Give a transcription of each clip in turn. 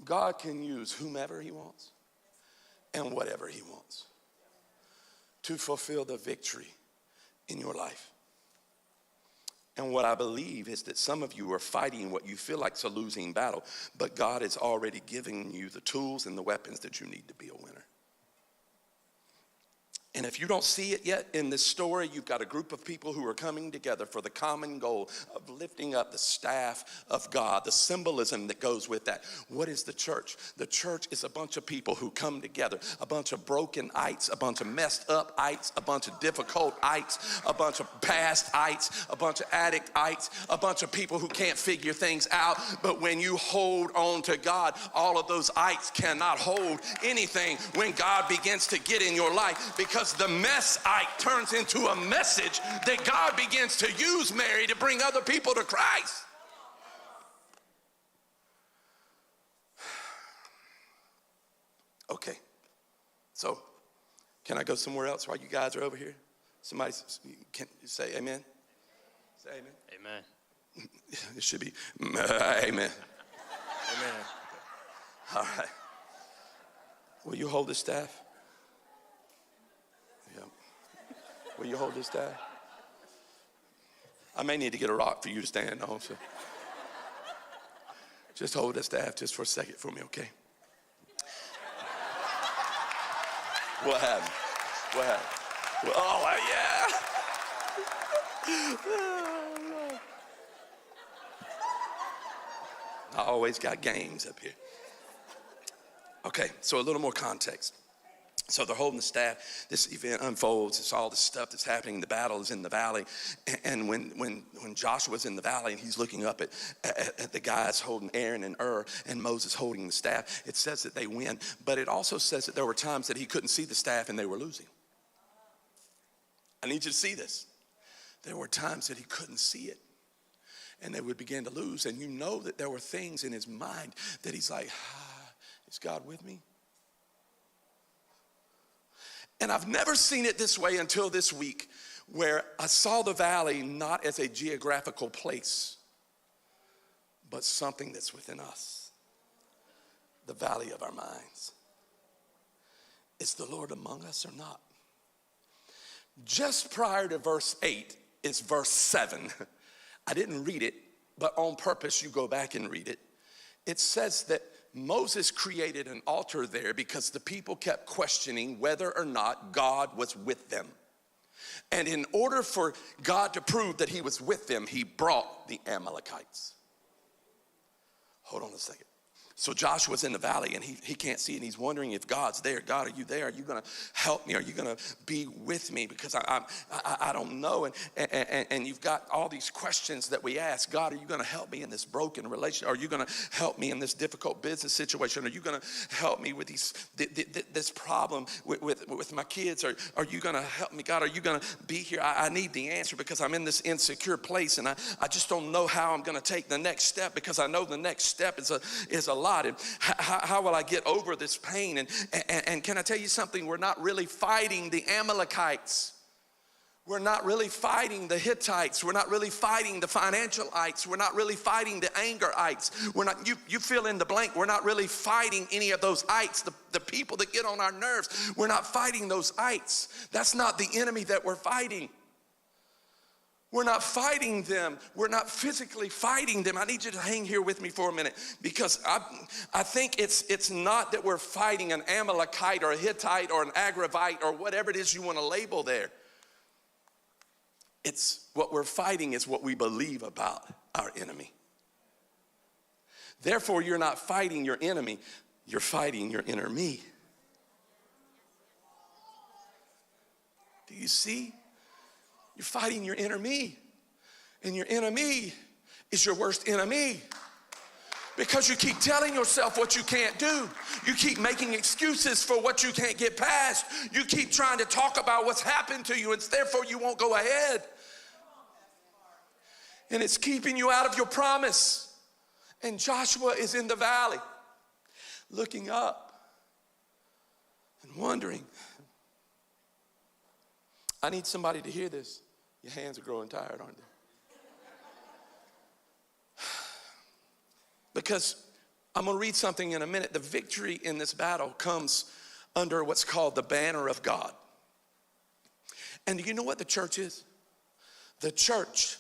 God can use whomever he wants and whatever he wants to fulfill the victory in your life. And what I believe is that some of you are fighting what you feel like is a losing battle, but God is already giving you the tools and the weapons that you need to be a winner. And if you don't see it yet in this story, you've got a group of people who are coming together for the common goal of lifting up the staff of God, the symbolism that goes with that. What is the church? The church is a bunch of people who come together, a bunch of broken-ites, a bunch of messed up-ites, a bunch of difficult-ites, a bunch of past-ites, a bunch of addict-ites, a bunch of people who can't figure things out. But when you hold on to God, all of those ites cannot hold anything when God begins to get in your life, because the mess-ite turns into a message that God begins to use, Mary, to bring other people to Christ. Okay, so can I go somewhere else while you guys are over here? Somebody can say amen? Say amen. Amen. It should be amen. Amen. All right. Will you hold the staff? Will you hold this staff? I may need to get a rock for you to stand on. So just hold the staff just for a second for me, okay? What happened? What happened? Oh, yeah. I always got games up here. Okay, so a little more context. So they're holding the staff. This event unfolds. It's all this stuff that's happening. The battle is in the valley. And when Joshua's in the valley and he's looking up at the guys holding Aaron and and Moses holding the staff, it says that they win. But it also says that there were times that he couldn't see the staff and they were losing. I need you to see this. There were times that he couldn't see it and they would begin to lose. And you know that there were things in his mind that he's like, is God with me? And I've never seen it this way until this week, where I saw the valley not as a geographical place, but something that's within us. The valley of our minds. Is the Lord among us or not? Just prior to verse 8 is verse 7. I didn't read it, but on purpose you go back and read it. It says that Moses created an altar there because the people kept questioning whether or not God was with them. And in order for God to prove that he was with them, he brought the Amalekites. Hold on a second. So Joshua's in the valley and he can't see, and he's wondering if God's there. God, are you there? Are you going to help me? Are you going to be with me? Because I don't know. And you've got all these questions that we ask. God, are you going to help me in this broken relationship? Are you going to help me in this difficult business situation? Are you going to help me with this problem with my kids? Are you going to help me? God, are you going to be here? I need the answer because I'm in this insecure place and I just don't know how I'm going to take the next step, because I know the next step is a lot. And how will I get over this pain? And can I tell you something? We're not really fighting the Amalekites. We're not really fighting the Hittites. We're not really fighting the financialites. We're not really fighting the angerites. We're not, you fill in the blank. We're not really fighting any of those ites, the people that get on our nerves. We're not fighting those ites. That's not the enemy that we're fighting. We're not fighting them. We're not physically fighting them. I need you to hang here with me for a minute, because I think it's not that we're fighting an Amalekite or a Hittite or an Agravite or whatever it is you want to label there. It's what we're fighting is what we believe about our enemy. Therefore, you're not fighting your enemy. You're fighting your inner me. Do you see? You're fighting your inner me. And your enemy is your worst enemy. Because you keep telling yourself what you can't do. You keep making excuses for what you can't get past. You keep trying to talk about what's happened to you, and therefore you won't go ahead. And it's keeping you out of your promise. And Joshua is in the valley, looking up and wondering. I need somebody to hear this. Your hands are growing tired, aren't they? Because I'm going to read something in a minute. The victory in this battle comes under what's called the banner of God. And do you know what the church is? The church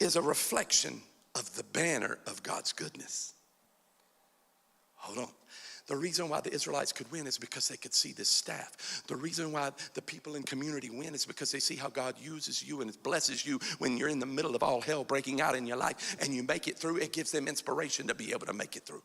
is a reflection of the banner of God's goodness. Hold on. The reason why the Israelites could win is because they could see this staff. The reason why the people in community win is because they see how God uses you and blesses you when you're in the middle of all hell breaking out in your life and you make it through. It gives them inspiration to be able to make it through.